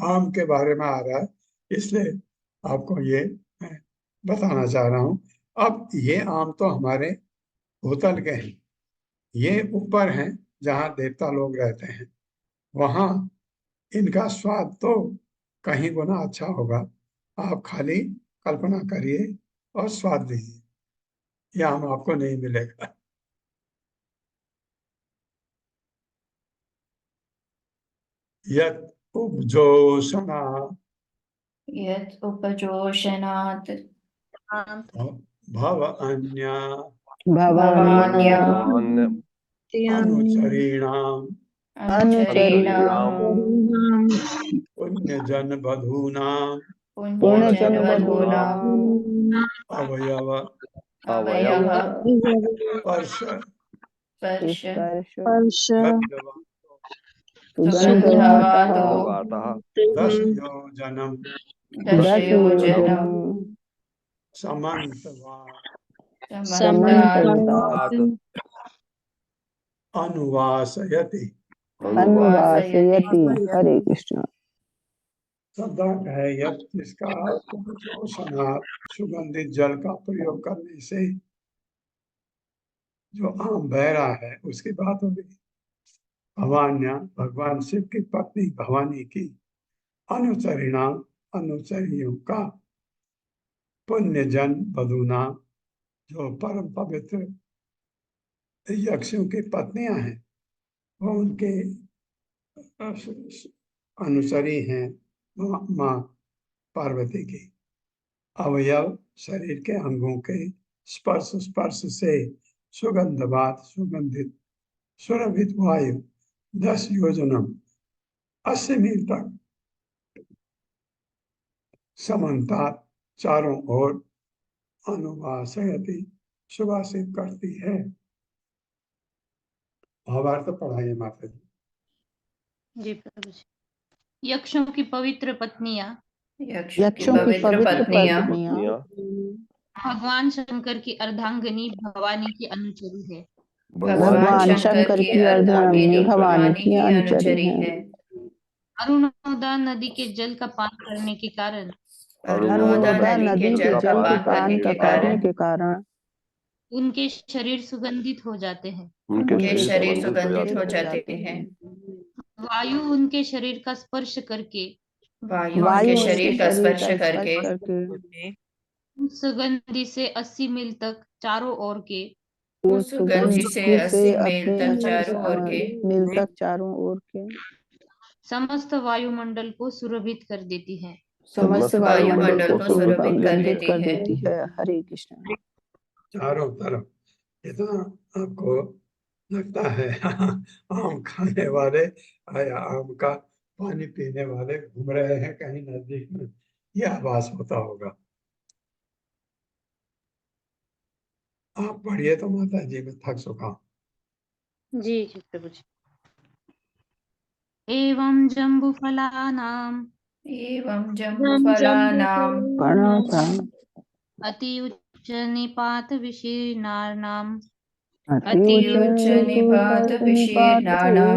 A: आम के बारे में आ रहा है, इसलिए आपको ये मैं बताना चाह रहा हूँ। अब ये आम तो हमारे भूतल के हैं, ये ऊपर हैं जहाँ देवता लोग रहते हैं, वहाँ इनका स्वाद तो कहीं गुना अच्छा होगा। आप खाली कल्पना करिए और स्वाद लीजिए, यह आम आपको नहीं मिलेगा। यत उपजोषणा
E: यत् उपजोषणात्
A: भव अन्य
E: भवान्य
B: भवान्य
A: अनुचरीणाम
E: अनुचरीणाम्
A: पुण्यजन बधूनाम
E: पुण्यजनवधूनाम्
A: अवयव
B: अवयव
A: स्पर्श
E: स्पर्श
A: गन्धवान
E: सुगन्धवातो
B: सुगन्धवातः
A: 10 योजनम
E: दशयोजनम्
A: समन्तवान
E: समन्तात्
B: आत्
A: अनुवासयति।
E: अनुवासयति।
F: हरे कृष्ण।
A: शब्दार्थ है यत, जिसका सुगंधित जल का प्रयोग करने से जो आम बह रहा है उसकी बात हो गई। भवान्या, भगवान शिव की पत्नी भवानी की, अनुचरिणा, अनुचरियों का, पुण्यजन बधूना, जो परम पवित्र यक्षों की पत्नियां हैं, वो उनके अनुसरी हैं माँ पार्वती की। अवयव शरीर के अंगों के स्पर्श स्पर्श से सुगंधवात सुगंधित सुरभित वायु 10 योजनम 80 मील तक समन्ता चारों ओर अनुवासयति सुभाषित करती है। भावार्थ पढ़ाइए माता जी।
G: जी प्रभु जी। यक्षों की पवित्र पत्नियां
F: यक्षों की पवित्र पत्नियां
B: पत्नियां
G: भगवान शंकर की अर्धांगिनी भवानी की अनुचरी है।
F: भगवान शंकर की अर्धांगिनी भवानी की अनुचरी हैं।
G: अरुणोदा नदी के जल का पान करने के कारण
F: अरुणोदा नदी के जल के पान करने के कारण
G: उनके शरीर सुगंधित हो जाते हैं।
B: उनके शरीर सुगंधित हो जाते
F: हैं।
G: वायु उनके शरीर का स्पर्श करके
F: वायु उनके शरीर का स्पर्श करके
G: उस सुगंधि से 80 मील तक चारों ओर के
F: उस सुगंधि से 80 मील तक चारों ओर के
G: समस्त वायुमंडल को सुरभित कर देती है।
F: समस्त वायुमंडल को सुगंधित कर देती है। हरे कृष्ण।
A: चारों तरफ इतना आपको लगता है आम खाने वाले या आम का पानी पीने वाले घूम रहे हैं कहीं नजदीक में, यह आभास होता होगा। आप पढ़िए तो माता जी, मैं थक चुका हूँ।
G: जी जी प्रभु जी। एवं जम्बूफलानां अति उच्च निपात विशीर्णानां
F: अति उच्च निपात विशीर्णानां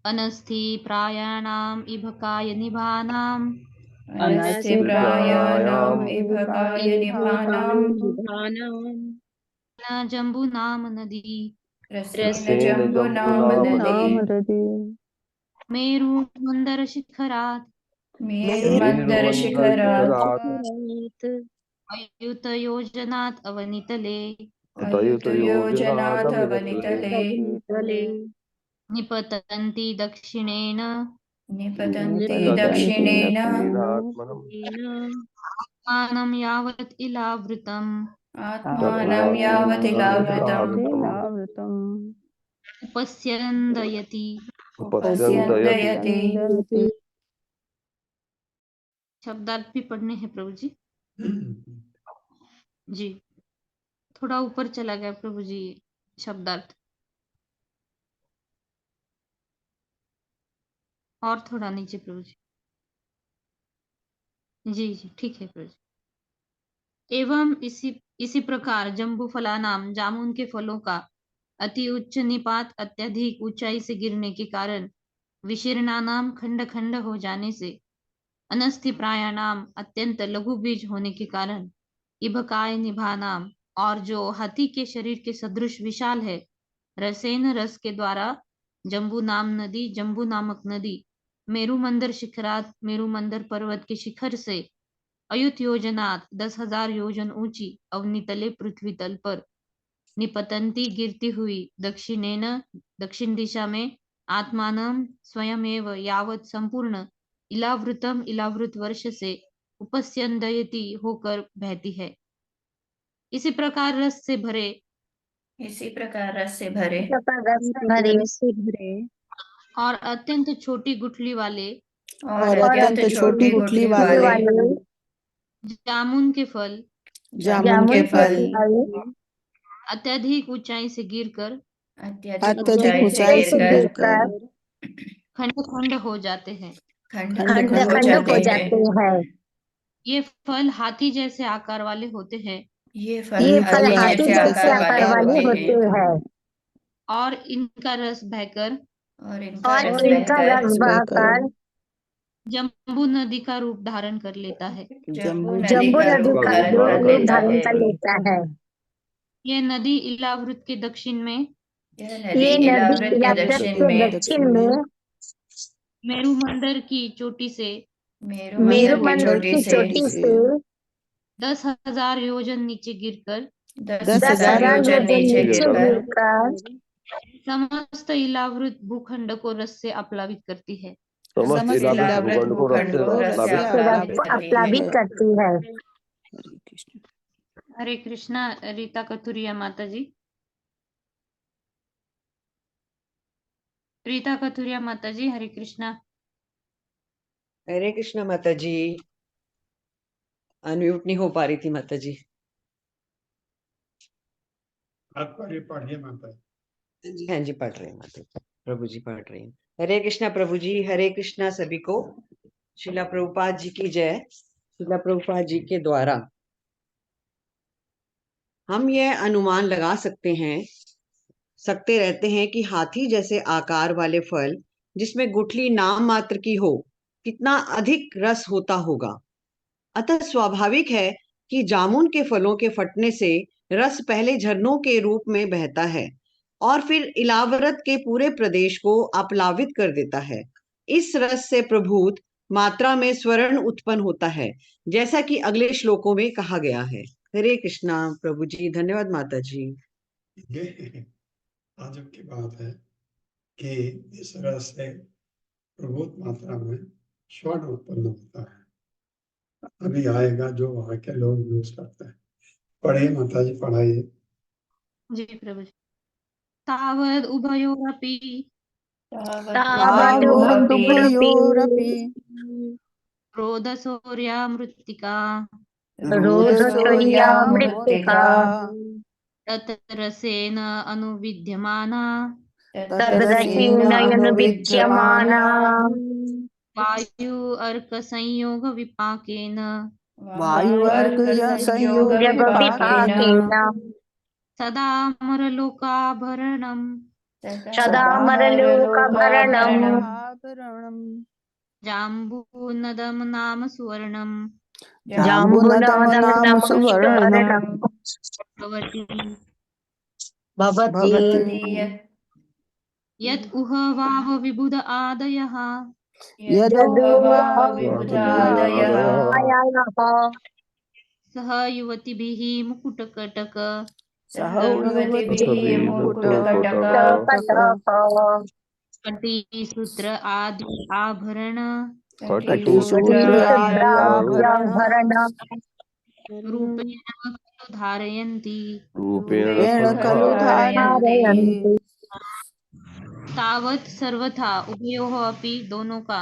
G: अनस्थि प्रायाणाम इभकाय निभानाम न जम्बू नाम नदी मेरु मंदर शिखरात अयुत योजनात् अवनितले निपतन्ति दक्षिणेन आत्मानं यावत् इलावृतम् उपस्यन्दयति। शब्दार्थ भी पढ़ने हैं प्रभु जी। जी थोड़ा ऊपर चला गया प्रभु जी शब्दार्थ, और थोड़ा नीचे प्रभु जी। जी जी ठीक है प्रभु जी। एवं इसी प्रकार जम्बू फलानाम जामुन के फलों का अति उच्च निपात अत्यधिक ऊंचाई से गिरने के कारण विशीर्णानाम खंड खंड हो जाने से अनस्थि प्रायाणाम अत्यंत लघु बीज होने के कारण इभकाय निभानाम और जो हाथी के शरीर के सदृश विशाल है रसेन रस के द्वारा जम्बू नामक नदी मेरु मंदिर शिखरात मेरु मंदिर पर्वत के शिखर से अयुत योजनात 10,000 योजन ऊंची अवनितले पृथ्वी तल पर निपतंती गिरती हुई दक्षिण दिशा में आत्मानम स्वयमेव यावत संपूर्ण इलावृत वर्ष से उपस्यन्दयति होकर बहती है। इसी प्रकार रस से भरे और अत्यंत छोटी गुठली वाले जामुन के फल अत्यधिक ऊंचाई से गिरकर खंड खंड हो जाते हैं। ये फल हाथी जैसे आकार वाले होते हैं और इनका रस बहकर जम्बू नदी का रूप धारण कर लेता है। यह नदी इलावृत के दक्षिण में मेरु मंदिर की चोटी से 10,000 योजन नीचे गिरकर समस्त इलावृत भूखंड को रस से आप्लावित करती है।
B: समस्त
F: समस्त
B: इलावृत
F: इलावृत
B: भूखंड को रस
F: भूखंड
B: से
F: को रस से
B: आप्लावित
F: आप्लावित
C: आप्लावित करती है।
F: हरे कृष्ण।
G: हरे कृष्णा। रीता कथुरिया माता जी। रीता कथुरिया माता जी, हरे कृष्णा।
H: हरे कृष्णा माता जी, अनम्यूट नहीं हो पा रही थी माता जी।
A: आप पढ़िए माता जी।
H: हाँ जी, पढ़ रहे हैं माता जी, प्रभु जी पढ़ रहे हैं। हरे कृष्णा प्रभु जी, हरे कृष्णा सभी को। श्रीला प्रभुपाद जी की जय। श्रीला प्रभुपाद जी के द्वारा हम यह अनुमान लगा सकते रहते हैं कि हाथी जैसे आकार वाले फल जिसमें गुठली नाम मात्र की हो, कितना अधिक रस होता होगा। अतः स्वाभाविक है कि जामुन के फलों के फटने से रस पहले झरनों के रूप में बहता है और फिर इलावरत के पूरे प्रदेश को आप्लावित कर देता है। इस रस से प्रभुत मात्रा में स्वर्ण उत्पन्न होता है, जैसा कि अगले श्लोकों में कहा गया है। हरे कृष्णा प्रभु जी। धन्यवाद माता जी।
A: ये आजब की बात है कि इस रस से प्रभुत मात्रा में स्वर्ण उत्पन्न होता है। अभी आएगा जो वहाँ के लोग यूज करते हैं। पढ़िए माता जी, पढ़ाइए।
G: जी प्रभु जी। तावद उभयोरपि
F: तावदुभयोरपि
G: रोदसौर्या मृत्तिका
F: रोदसूर्या
C: मृत्तिका
F: मृत्तिका
G: तत्रसेन अनुविद्यमाना
F: तत्रसेन
C: तद्रसीनयनुविद्यमाना
G: वायु अर्क संयोग विपाकेन
F: वायुवर्ग संयोग विपाकेन
C: विपाकेन
G: सदा मरलोकाभरणं
C: सदा मरलोकभरणम्
F: आभरणम्
G: जाम्बूनदं नाम सुवर्णं
F: जाम्बुनदं नाम
C: जाम्बुनदं
F: सुवर्णम्
C: सुवर्णम्
G: भवति
C: भवति
F: भवति
G: यत् उह वाव विबुध आदयः
F: यदुवावविबुधादयः
G: सह युवतिभिः मुकुटकटक
F: सह युवतिभिः मुकुटकटक
G: कटिसूत्र आदि आभरण
F: कटिसूत्र आदि आभरण
G: रूपेण खलु धारयन्ति
F: रूपेण खलु धारयन्ति।
G: तावत सर्वथा उभयोः अपि दोनों का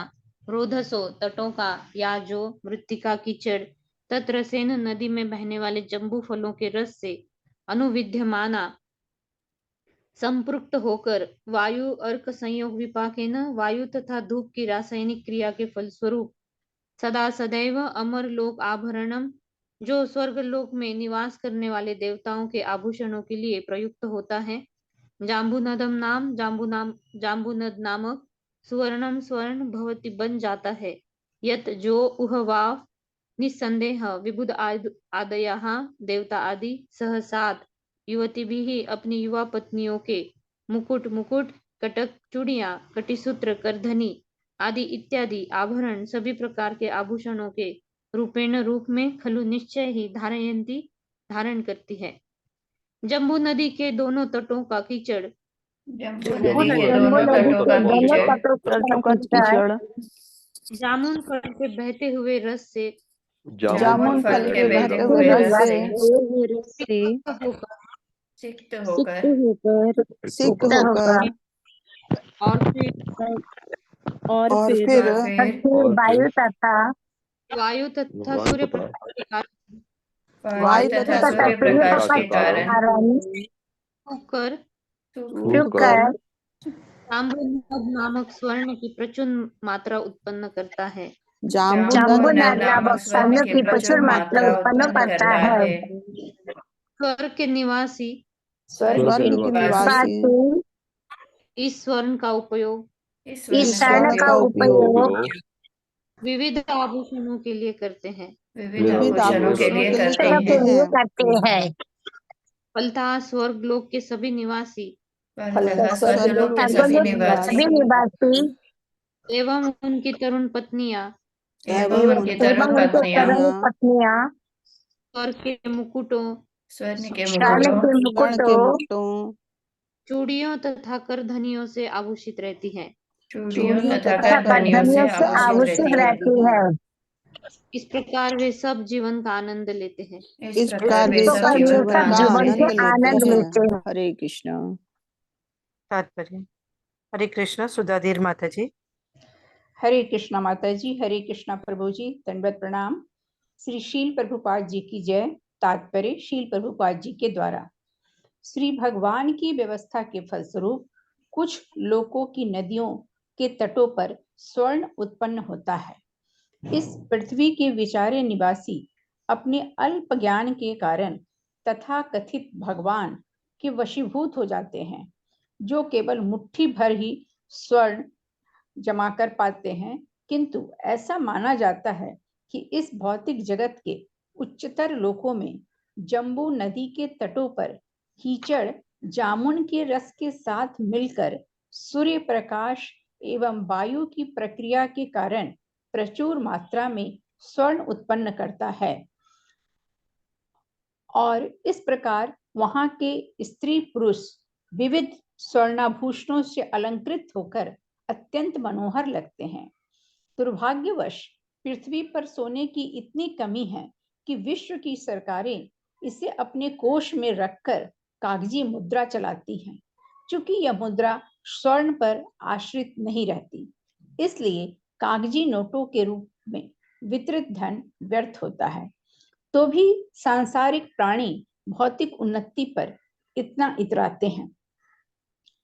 G: रोधसो तटों का या जो मृत्तिका कीचड़ तत्रसेन नदी में बहने वाले जम्बू फलों के रस से अनुविद्यमाना संपृक्त होकर वायु अर्क संयोग विपाकेन वायु तथा धूप की रासायनिक क्रिया के फलस्वरूप सदा सदैव अमर लोक आभरणम जो स्वर्ग लोक में निवास करने वाले देवताओं के आभूषणों के लिए प्रयुक्त होता है। जाम्बूनद नामक सुवर्णम स्वर्ण भवति बन जाता है। यत जो उहवाव निस्संदेह विबुध आदयः देवता आदि सहसात युवती भी अपनी युवा पत्नियों के मुकुट कटक चूड़ियां कटिसूत्र करधनी आदि इत्यादि आभरण सभी प्रकार के आभूषणों के रूपेण रूप में खलु निश्चय ही धारण करती है। जम्बू नदी के दोनों तटों का कीचड़
F: तटों का कीचड़
G: जामुन फल के बहते हुए रस से
F: जामुन फल के बहते हुए रस से
E: सिक्त
F: सिक्त होकर और फिर
C: वायु तथा
G: वायु तथा सूर्य प्रकाश के कारण
F: वायु तथा सूर्य प्रकाश के कारण
G: सूखकर जाम्बूनद नामक स्वर्ण की प्रचुर मात्रा उत्पन्न करता है।
C: जाम्बुनद नामक स्वर्ण की प्रचुर मात्रा उत्पन्न करता है।
G: स्वर्ग के निवासी इस स्वर्ण का उपयोग विविध आभूषणों के लिए करते हैं। फलतः स्वर्ग लोक के सभी निवासी एवं उनकी तरुण पत्नियां स्वर्ग के मुकुटों
F: स्वर्ण के मुकुटों
G: चूड़ियों तथा करधनियों से आभूषित रहती है।
E: चूड़ियों
F: चूड़ियों
E: तथा
F: तथा
E: करधनियों से
F: करधनियों से
E: आभूषित रहती है।
G: इस प्रकार वे सब जीवन का आनंद लेते हैं।
F: इस प्रकार वे सब जीवन का आनंद लेते हैं। हरे कृष्णा।
D: तात्पर्य। हरे कृष्णा सुधाधीर माता जी।
I: हरे कृष्णा माता जी, हरे कृष्णा प्रभु जी, दंडवत प्रणाम। श्री शील प्रभुपाद जी की जय। तात्पर्य। शील प्रभुपाद जी के द्वारा श्री भगवान की व्यवस्था के फलस्वरूप कुछ लोकों की नदियों के तटों पर स्वर्ण उत्पन्न होता है। इस पृथ्वी के विचारे निवासी अपने अल्प ज्ञान के कारण तथा कथित भगवान के वशीभूत हो जाते हैं, जो केवल मुट्ठी भर ही स्वर्ण जमा कर पाते हैं। किंतु ऐसा माना जाता है कि इस भौतिक जगत के उच्चतर लोकों में जम्बू नदी के तटों पर कीचड़ जामुन के रस के साथ मिलकर सूर्य प्रकाश एवं वायु की प्रक्रिया के कारण प्रचुर मात्रा में स्वर्ण उत्पन्न करता है और इस प्रकार वहां के स्त्री पुरुष विविध स्वर्णाभूषणों से अलंकृत होकर अत्यंत मनोहर लगते हैं। दुर्भाग्यवश पृथ्वी पर सोने की इतनी कमी है कि विश्व की सरकारें इसे अपने कोष में रखकर कागजी मुद्रा चलाती हैं। चूंकि यह मुद्रा स्वर्ण पर आश्रित नहीं रहती, इसलिए कागजी नोटों के रूप में वितरित धन व्यर्थ होता है। तो भी सांसारिक प्राणी भौतिक उन्नति पर इतना इतराते हैं।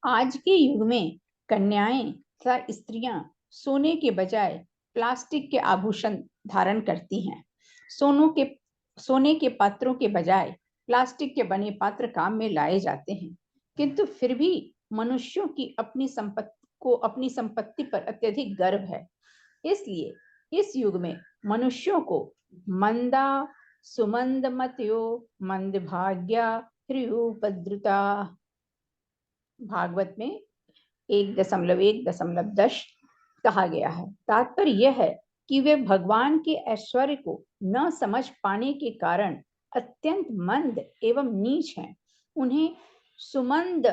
I: आज के युग में कन्याएं तथा स्त्रियां सोने के बजाय प्लास्टिक के आभूषण धारण करती हैं। सोने के पात्रों के बजाय प्लास्टिक के बने पात्र काम में लाए जाते हैं, किंतु फिर भी मनुष्यों की अपनी संपत्ति पर अत्यधिक गर्व है। इसलिए इस युग में मनुष्यों को मंदा सुमंद मतयो मंद भाग्या ह्रियुपद्रुता भागवत में 1.1.10 कहा गया है। तात्पर्य यह है कि वे भगवान के ऐश्वर्य को न समझ पाने के कारण अत्यंत मंद एवं नीच हैं। उन्हें सुमंद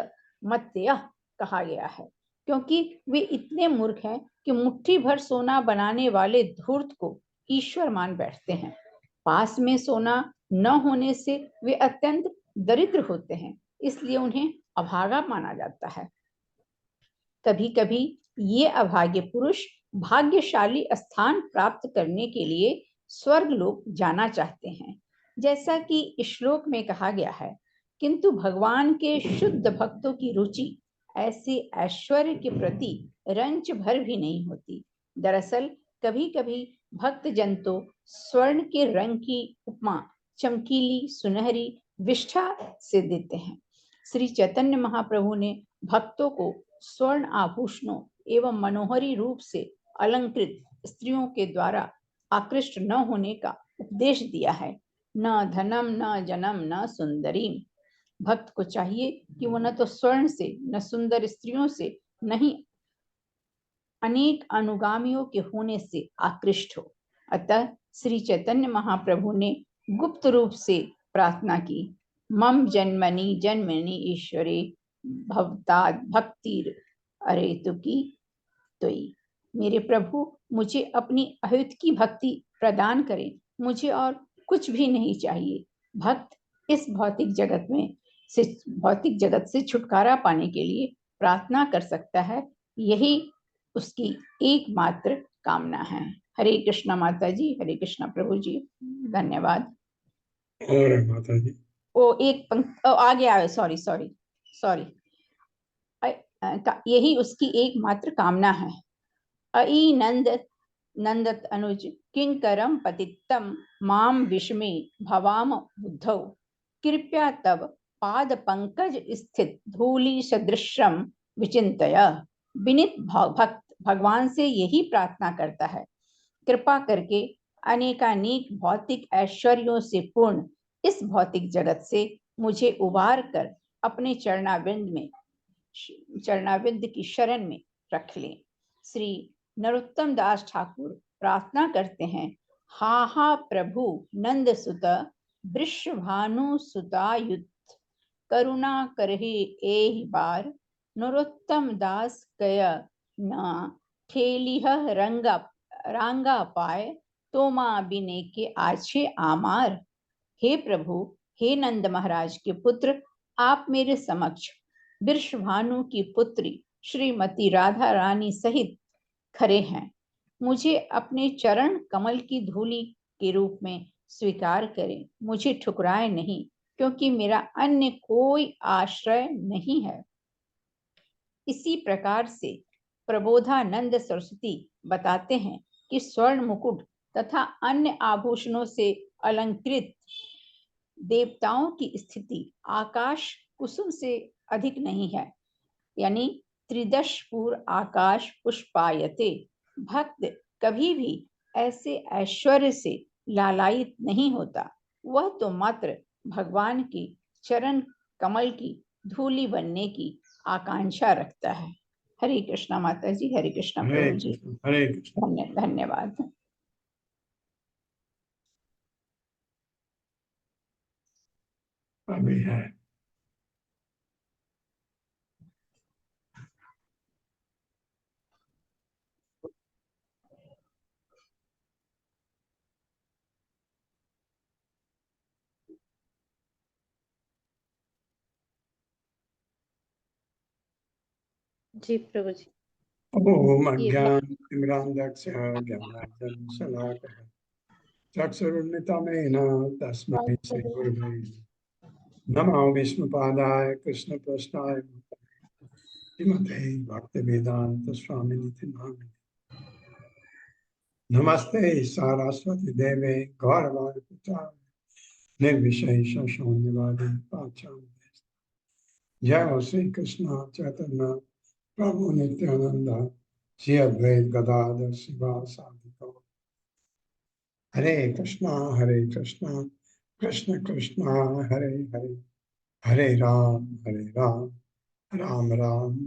I: मत्य कहा गया है क्योंकि वे इतने मूर्ख हैं कि मुट्ठी भर सोना बनाने वाले धूर्त को ईश्वर मान बैठते हैं। पास में सोना न होने से वे अत्यंत दरिद्र होते हैं, इसलिए उन्हें अभागा माना जाता है। कभी कभी ये अभागे पुरुष भाग्यशाली स्थान प्राप्त करने के लिए स्वर्ग लोक जाना चाहते हैं, जैसा कि श्लोक में कहा गया है। किंतु भगवान के शुद्ध भक्तों की रुचि ऐसे ऐश्वर्य के प्रति रंच भर भी नहीं होती। दरअसल कभी कभी भक्त जन तो स्वर्ण के रंग की उपमा चमकीली सुनहरी विष्ठा से देते हैं। श्री चैतन्य महाप्रभु ने भक्तों को स्वर्ण आभूषणों एवं मनोहरी रूप से अलंकृत स्त्रियों के द्वारा आकृष्ट न होने का उपदेश दिया है। न धनम न जनम न सुंदरीम। भक्त को चाहिए कि वह न तो स्वर्ण से न सुंदर स्त्रियों से नहीं अनेक अनुगामियों के होने से आकृष्ट हो। अतः श्री चैतन्य महाप्रभु ने गुप्त रूप से प्रार्थना की, मम जन्मनि जन्मनि ईश्वरे भवताद भक्तिर अरे तुकी तोई। मेरे प्रभु मुझे अपनी अहित की भक्ति प्रदान करें, मुझे और कुछ भी नहीं चाहिए। भक्त इस भौतिक जगत से छुटकारा पाने के लिए प्रार्थना कर सकता है, यही उसकी एकमात्र कामना है। हरे कृष्णा माता जी, हरे कृष्णा प्रभु जी, धन्यवाद।
A: और माता जी
I: ओ एक पंक्ति आ गया, सॉरी यही उसकी एकमात्र कामना है। अई नंदत अनुज किंकरम पतितम माम विषमे भवाम बुद्धौ कृपया तब पाद पंकज स्थित धूलि सदृशम विचिंतय। विनित भक्त भगवान से यही प्रार्थना करता है, कृपा करके अनेकानेक भौतिक ऐश्वर्यों से पूर्ण इस भौतिक जगत से मुझे उबार कर अपने चरणाविंद की शरण में रख लें। श्री नरोत्तम दास ठाकुर प्रार्थना करते हैं, हा प्रभु नंद सुत वृषभानु सुतायुत करुणा करहि एहि बार, नरोत्तम दास कय न ठेलिह रांगा पाए, तोमा बिने के आछे आमार। हे प्रभु, हे नंद महाराज के पुत्र, आप मेरे समक्ष वृषभानु की पुत्री श्रीमती राधा रानी सहित खड़े हैं। मुझे अपने चरण कमल की धूलि के रूप में स्वीकार करें, मुझे ठुकराए नहीं, क्योंकि मेरा अन्य कोई आश्रय नहीं है। इसी प्रकार से प्रबोधानंद सरस्वती बताते हैं कि स्वर्ण मुकुट तथा अन्य आभूषणों से अलंकृत देवताओं की स्थिति आकाश कुसुम से अधिक नहीं है, यानी त्रिदशपुर आकाश पुष्पायते। भक्त कभी भी ऐसे ऐश्वर्य से लालायित नहीं होता, वह तो मात्र भगवान की चरण कमल की धूलि बनने की आकांक्षा रखता है। हरे कृष्णा माता जी, हरे कृष्णा
A: हरे
I: प्रभु जी,
A: कृष्ण, हरे कृष्ण।
I: धन्यवाद।
A: अभी है
C: जी प्रभु जी।
A: ओम
C: ये
A: अज्ञानतिमिरान्धस्य ज्ञानाञ्जनशलाकः चक्षुरुन्मिलितं तस्मै श्रीगुरवे नमः। विष्णुपादाय कृष्णपृष्ठाय श्रीमते भक्तिवेदांत स्वामिनिति नामिने नमस्ते सारस्वती देवे गौरवाणी प्रचारिणे निर्विशेष शून्यवादी पाश्चात्य जय श्री कृष्ण चैतन्य प्रभु नित्यानंद श्री अद्वैत गदाधर शिवासादि गौर। हरे कृष्णा कृष्ण कृष्णा हरे हरे, हरे राम राम राम